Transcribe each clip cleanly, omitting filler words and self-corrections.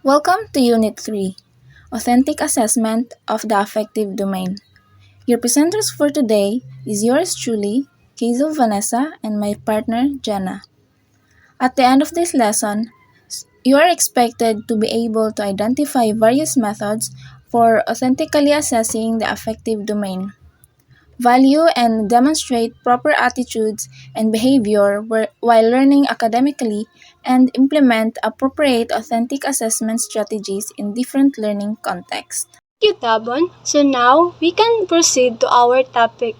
Welcome to Unit 3, Authentic Assessment of the Affective Domain. Your presenters for today is yours truly, Kazel Vanessa, and my partner, Jenna. At the end of this lesson, you are expected to be able to identify various methods for authentically assessing the affective domain, value and demonstrate proper attitudes and behavior while learning academically, and implement appropriate authentic assessment strategies in different learning contexts. Thank you, Tabon. So now we can proceed to our topic,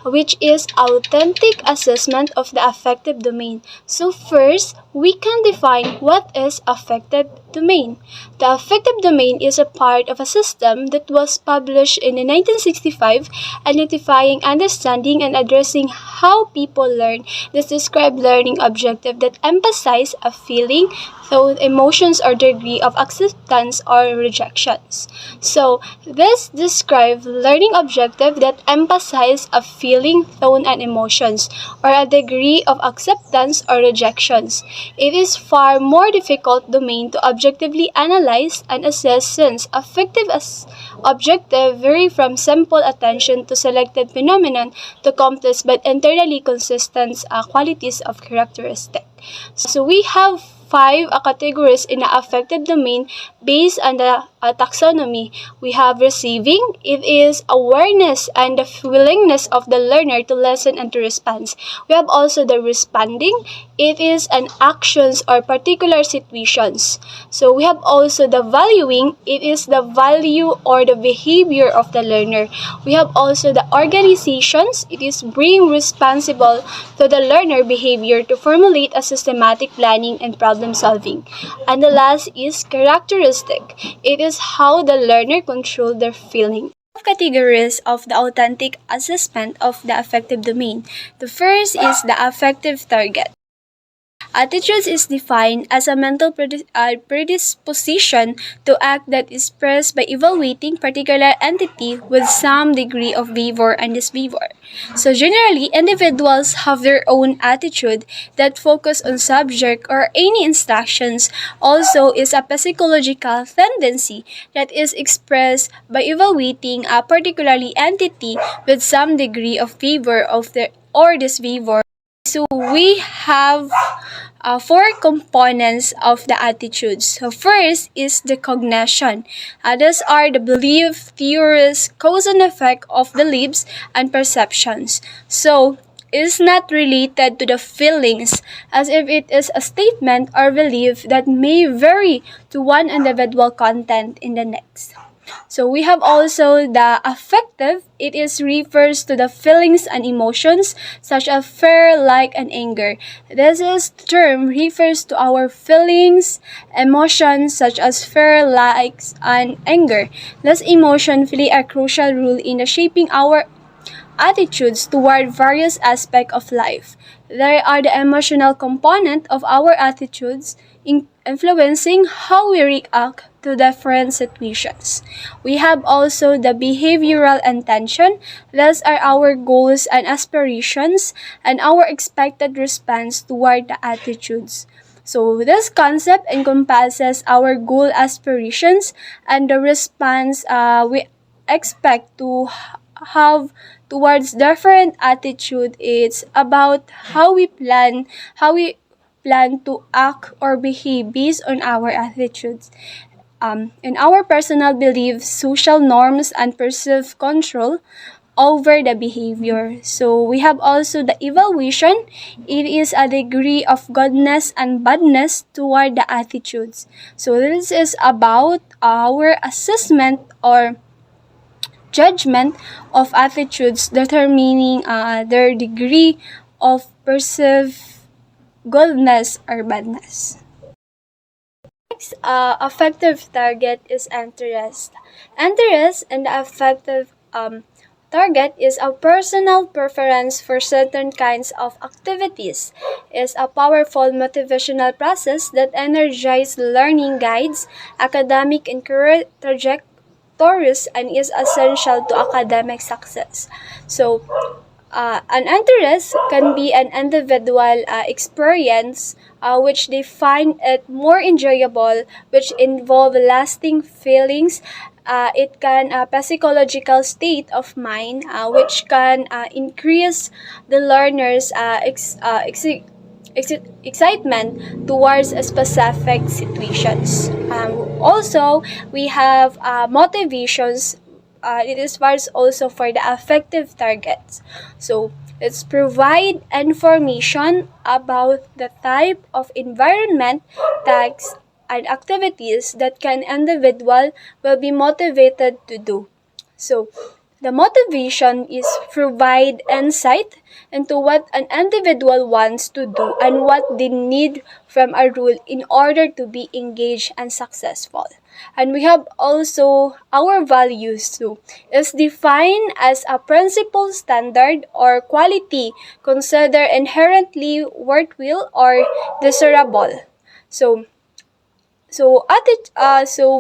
which is authentic assessment of the affective domain. So first, we can define what is affective domain. The affective domain is a part of a system that was published in 1965, identifying, understanding, and addressing how people learn. This describes learning objective that emphasize a feeling, thought, emotions, or degree of acceptance or rejections. So, this describes learning objective that emphasize a feeling, tone, and emotions, or a degree of acceptance or rejections. It is far more difficult domain to objectively analyze and assess since affective as objective vary from simple attention to selected phenomenon to complex but internally consistent qualities of characteristic. So we have five categories in the affective domain based on the taxonomy. We have receiving, it is awareness and the willingness of the learner to listen and to respond. We have also the responding, it is an actions or particular situations. So we have also the valuing, it is the value or the behavior of the learner. We have also the organizations, it is being responsible to the learner behavior to formulate a systematic planning and problem solving. And the last is characteristic. It is how the learner control their feeling. Categories of the authentic assessment of the affective domain. The first is the affective target. Attitudes is defined as a mental predisposition to act that is expressed by evaluating particular entity with some degree of favor and disfavor. So generally, individuals have their own attitude that focus on subject or any instructions. Also is a psychological tendency that is expressed by evaluating a particularly entity with some degree of favor of the or disfavor. So we have four components of the attitudes. So first is the cognition. These are the belief, theories, cause and effect of beliefs and perceptions. So it is not related to the feelings as if it is a statement or belief that may vary to one individual content in the next. So we have also the affective. It is refers to the feelings and emotions such as fear, like, and anger. This is term refers to our feelings, emotions such as fear, likes, and anger. This emotion play a crucial role in the shaping our attitudes toward various aspects of life. There are the emotional component of our attitudes influencing how we react to different situations. We have also the behavioral intention. These are our goals and aspirations and our expected response toward the attitudes. So this concept encompasses our goal aspirations and the response we expect to have towards different attitude. It's about how we plan to act or behave based on our attitudes. And our personal beliefs, social norms, and perceived control over the behavior. So we have also the evaluation. It is a degree of goodness and badness toward the attitudes. So this is about our assessment or judgment of attitudes determining their degree of perceived goodness or badness. Next, affective target is interest. Interest in the affective target is a personal preference for certain kinds of activities. Is a powerful motivational process that energizes learning guides, academic and career trajectories, and is essential to academic success. So, An interest can be an individual experience which they find it more enjoyable, which involve lasting feelings. It can psychological state of mind, which can increase the learner's excitement towards a specific situations. Also, we have motivations. It is was also for the affective targets. So let's provide information about the type of environment, tasks, and activities that can individual will be motivated to do. So the motivation is provide insight into what an individual wants to do and what they need from a rule in order to be engaged and successful. And we have also our values too. Is defined as a principle, standard, or quality considered inherently worthwhile or desirable. So so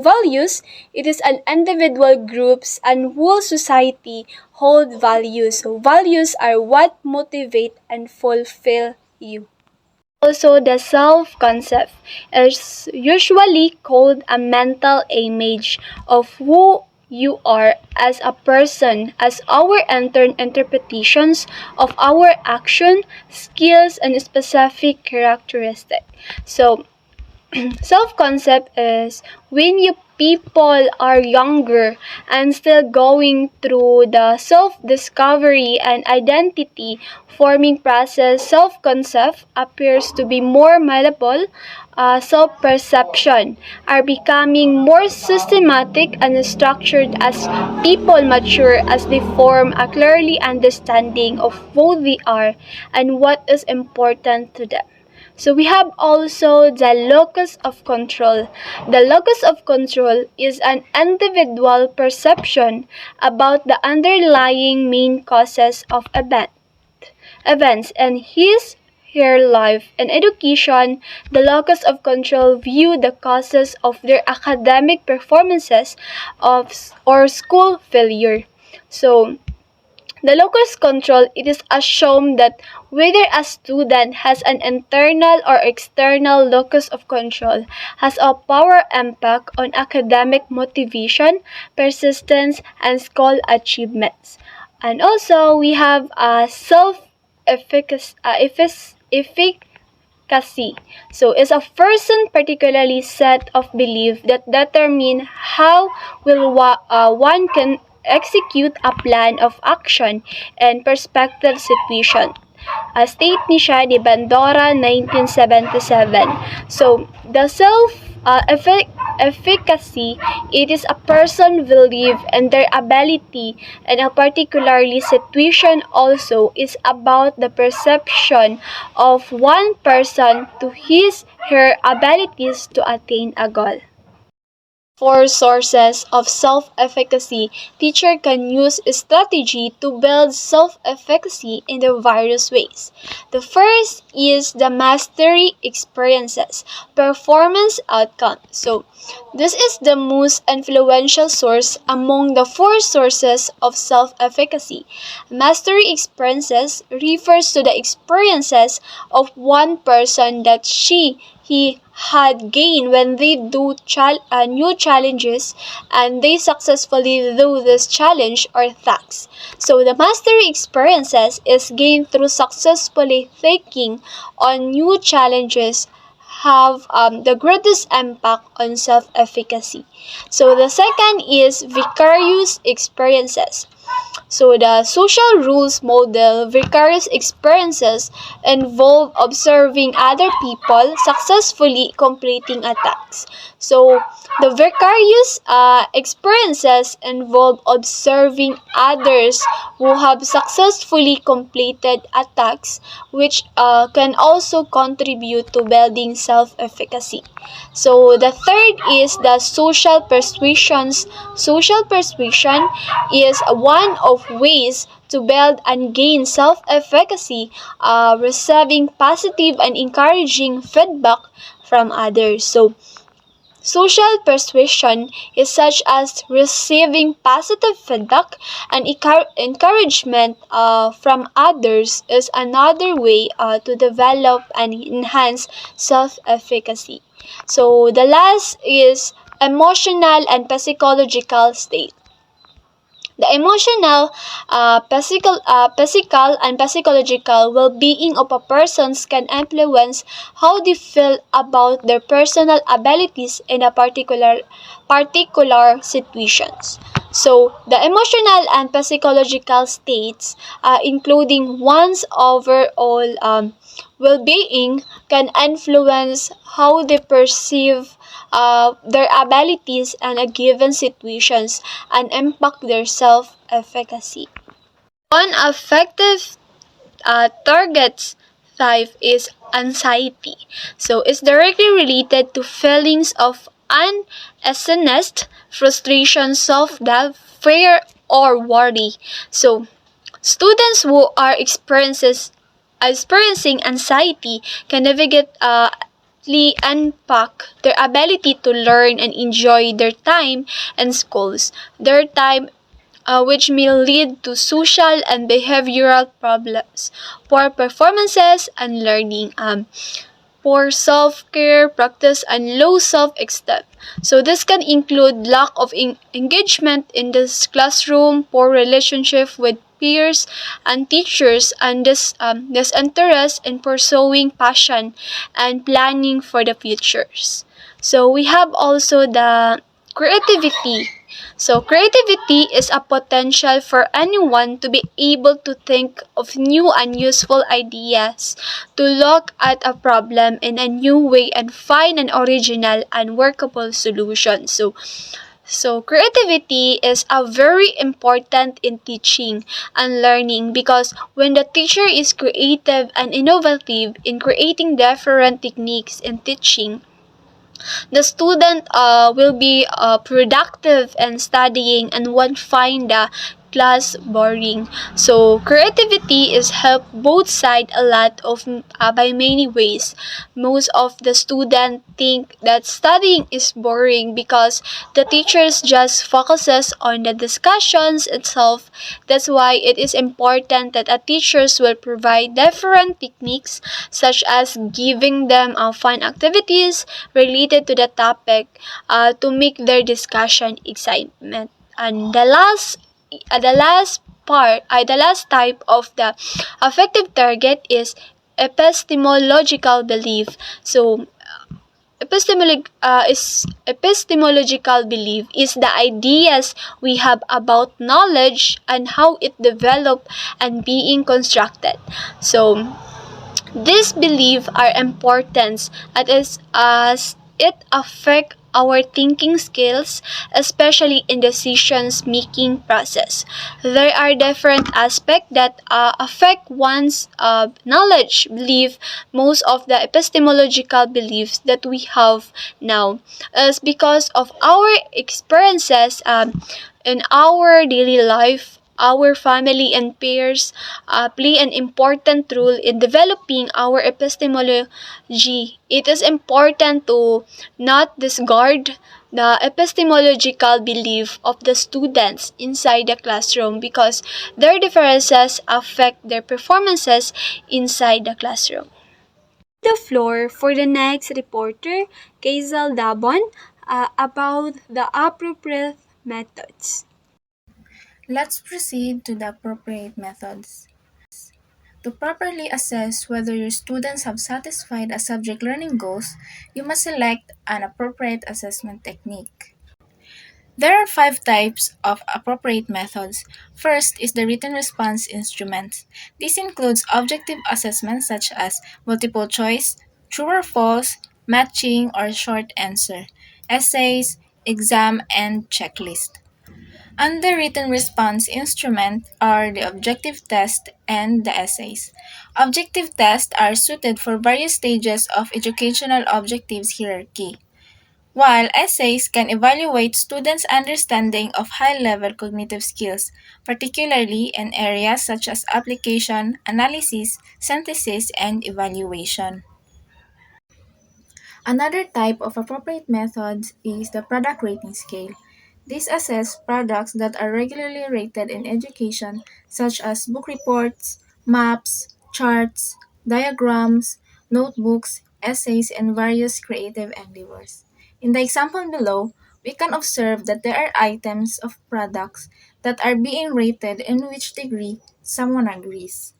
values, it is an individual groups and whole society hold values. So values are what motivate and fulfill you. Also, the self-concept is usually called a mental image of who you are as a person, as our interpretations of our action, skills, and specific characteristic. So self-concept is when you people are younger and still going through the self-discovery and identity forming process. Self-concept appears to be more malleable. Self-perception are becoming more systematic and structured as people mature, as they form a clearly understanding of who they are and what is important to them. So we have also the locus of control. The locus of control is an individual perception about the underlying main causes of events and her life and education. The locus of control view the causes of their academic performances of or school failure. So the locus control, it is assumed that whether a student has an internal or external locus of control has a power impact on academic motivation, persistence, and school achievements. And also, we have a efficacy. So, is a person particularly set of belief that determine how one can execute a plan of action and perspective situation. State ni siya ni Bandora 1977. So, the efficacy, it is a person believe in their ability, and a particularly situation also is about the perception of one person to his her abilities to attain a goal. Four sources of self-efficacy. Teacher can use a strategy to build self-efficacy in the various ways. The first is the mastery experiences, performance outcome. So, this is the most influential source among the four sources of self-efficacy. Mastery experiences refers to the experiences of one person that he had gained when they do new challenges and they successfully do this challenge or task. So the mastery experiences is gained through successfully taking on new challenges have the greatest impact on self-efficacy. So the second is vicarious experiences. So the social rules model vicarious experiences involve observing other people successfully completing a task. So the vicarious experiences involve observing others who have successfully completed a task, which can also contribute to building self-efficacy. So the third is the social persuasions. Social persuasion is one of ways to build and gain self-efficacy, receiving positive and encouraging feedback from others. Social persuasion is such as receiving positive feedback and encouragement from others is another way to develop and enhance self-efficacy. So the last is emotional and psychological state. The emotional, physical, and psychological well-being of a person can influence how they feel about their personal abilities in a particular situations. So, the emotional and psychological states, including one's overall well-being, can influence how they perceive their abilities in a given situations and impact their self-efficacy. One effective targets type is anxiety. So it's directly related to feelings of uneasiness, frustration, self-doubt, fear, or worry. So students who are experiencing anxiety can navigate unpack their ability to learn and enjoy their time in schools. Their time which may lead to social and behavioral problems, poor performances and learning. Poor self-care practice and low self-esteem. So this can include lack of engagement in this classroom, poor relationship with peers and teachers, and disinterest in pursuing passion and planning for the futures. So we have also the creativity. So creativity is a potential for anyone to be able to think of new and useful ideas, to look at a problem in a new way and find an original and workable solution. So creativity is a very important in teaching and learning because when the teacher is creative and innovative in creating different techniques in teaching, the student will be productive and studying and won't find the class boring. So creativity is help both side a lot of by many ways. Most of the student think that studying is boring because the teachers just focuses on the discussions itself. That's why it is important that a teachers will provide different techniques such as giving them fun activities related to the topic to make their discussion excitement. And the last type of the affective target is epistemological belief. So epistemological belief is the ideas we have about knowledge and how it developed and being constructed. So these beliefs are important as it affect our thinking skills, especially in decisions making process. There are different aspects that affect one's knowledge belief. Most of the epistemological beliefs that we have now is because of our experiences in our daily life. Our family and peers play an important role in developing our epistemology. It is important to not discard the epistemological belief of the students inside the classroom because their differences affect their performances inside the classroom. The floor for the next reporter, Kazel Dabon, about the appropriate methods. Let's proceed to the appropriate methods. To properly assess whether your students have satisfied a subject learning goals, you must select an appropriate assessment technique. There are five types of appropriate methods. First is the written response instrument. This includes objective assessments such as multiple choice, true or false, matching, or short answer, essays, exam, and checklist. Under written response instrument are the objective test and the essays. Objective tests are suited for various stages of educational objectives hierarchy, while essays can evaluate students' understanding of high-level cognitive skills, particularly in areas such as application, analysis, synthesis, and evaluation. Another type of appropriate methods is the product rating scale. This assesses products that are regularly rated in education, such as book reports, maps, charts, diagrams, notebooks, essays, and various creative endeavors. In the example below, we can observe that there are items of products that are being rated in which degree someone agrees.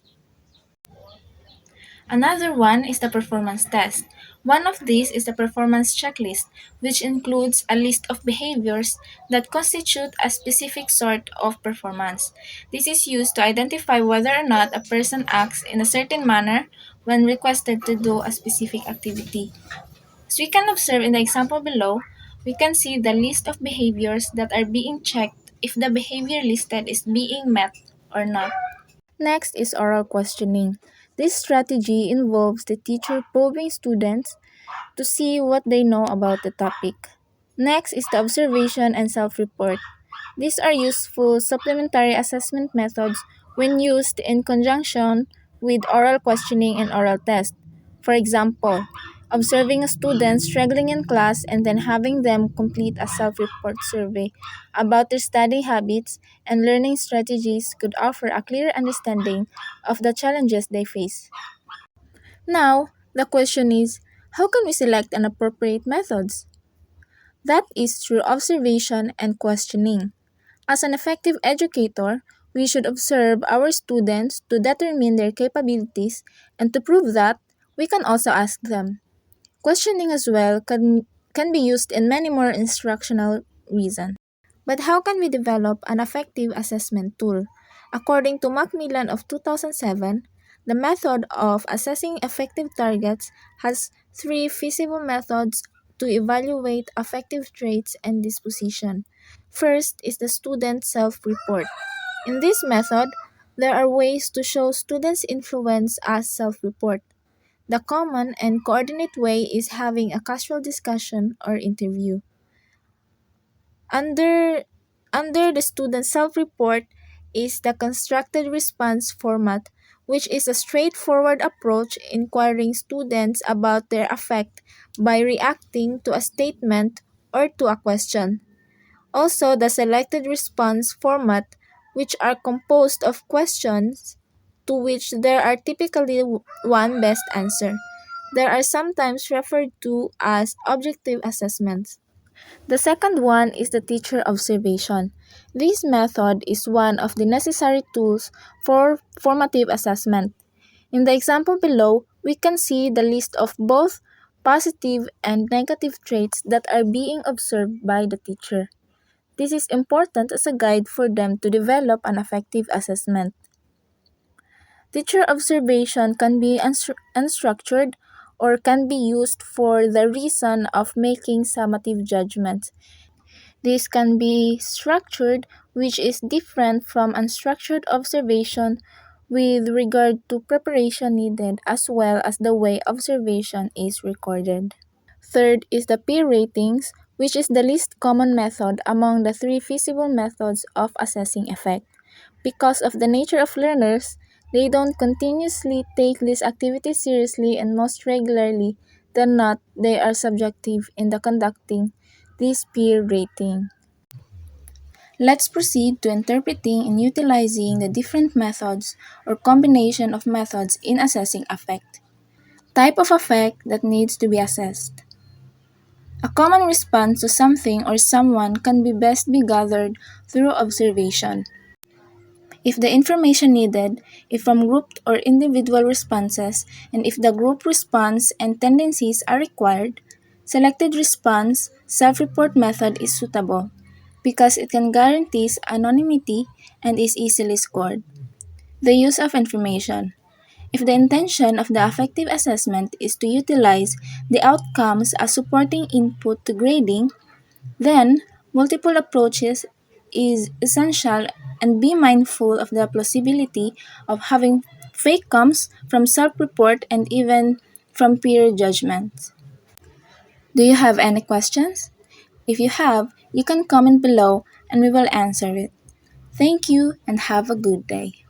Another one is the performance test. One of these is the performance checklist, which includes a list of behaviors that constitute a specific sort of performance. This is used to identify whether or not a person acts in a certain manner when requested to do a specific activity. As we can observe in the example below, we can see the list of behaviors that are being checked if the behavior listed is being met or not. Next is oral questioning. This strategy involves the teacher probing students to see what they know about the topic. Next is the observation and self report. These are useful supplementary assessment methods when used in conjunction with oral questioning and oral test. For example, observing a student struggling in class and then having them complete a self report survey about their study habits and learning strategies could offer a clear understanding of the challenges they face. Now, the question is, how can we select an appropriate methods? That is through observation and questioning. As an effective educator, we should observe our students to determine their capabilities, and to prove that, we can also ask them. Questioning as well can be used in many more instructional reasons. But how can we develop an effective assessment tool? According to Macmillan of 2007, the method of assessing effective targets has three feasible methods to evaluate affective traits and disposition. First is the student self report. In this method, there are ways to show students' influence as self report. The common and coordinate way is having a casual discussion or interview. Under under the student self-report is the constructed response format, which is a straightforward approach inquiring students about their affect by reacting to a statement or to a question. Also, the selected response format, which are composed of questions to which there are typically one best answer. There are sometimes referred to as objective assessments. The second one is the teacher observation. This method is one of the necessary tools for formative assessment. In the example below, we can see the list of both positive and negative traits that are being observed by the teacher. This is important as a guide for them to develop an effective assessment. Teacher observation can be unstructured or can be used for the reason of making summative judgments. This can be structured, which is different from unstructured observation with regard to preparation needed as well as the way observation is recorded. Third is the peer ratings, which is the least common method among the three feasible methods of assessing effect. Because of the nature of learners, they don't continuously take this activity seriously, and most regularly than not, they are subjective in the conducting this peer rating. Let's proceed to interpreting and utilizing the different methods or combination of methods in assessing affect. Type of affect that needs to be assessed. A common response to something or someone can be best be gathered through observation. If the information needed is from grouped or individual responses, and if the group response and tendencies are required, selected response self-report method is suitable because it can guarantee anonymity and is easily scored. The use of information. If the intention of the affective assessment is to utilize the outcomes as supporting input to grading, then multiple approaches is essential, and be mindful of the plausibility of having fake comes from self-report and even from peer judgments. Do you have any questions? If you have, you can comment below and we will answer it. Thank you and have a good day.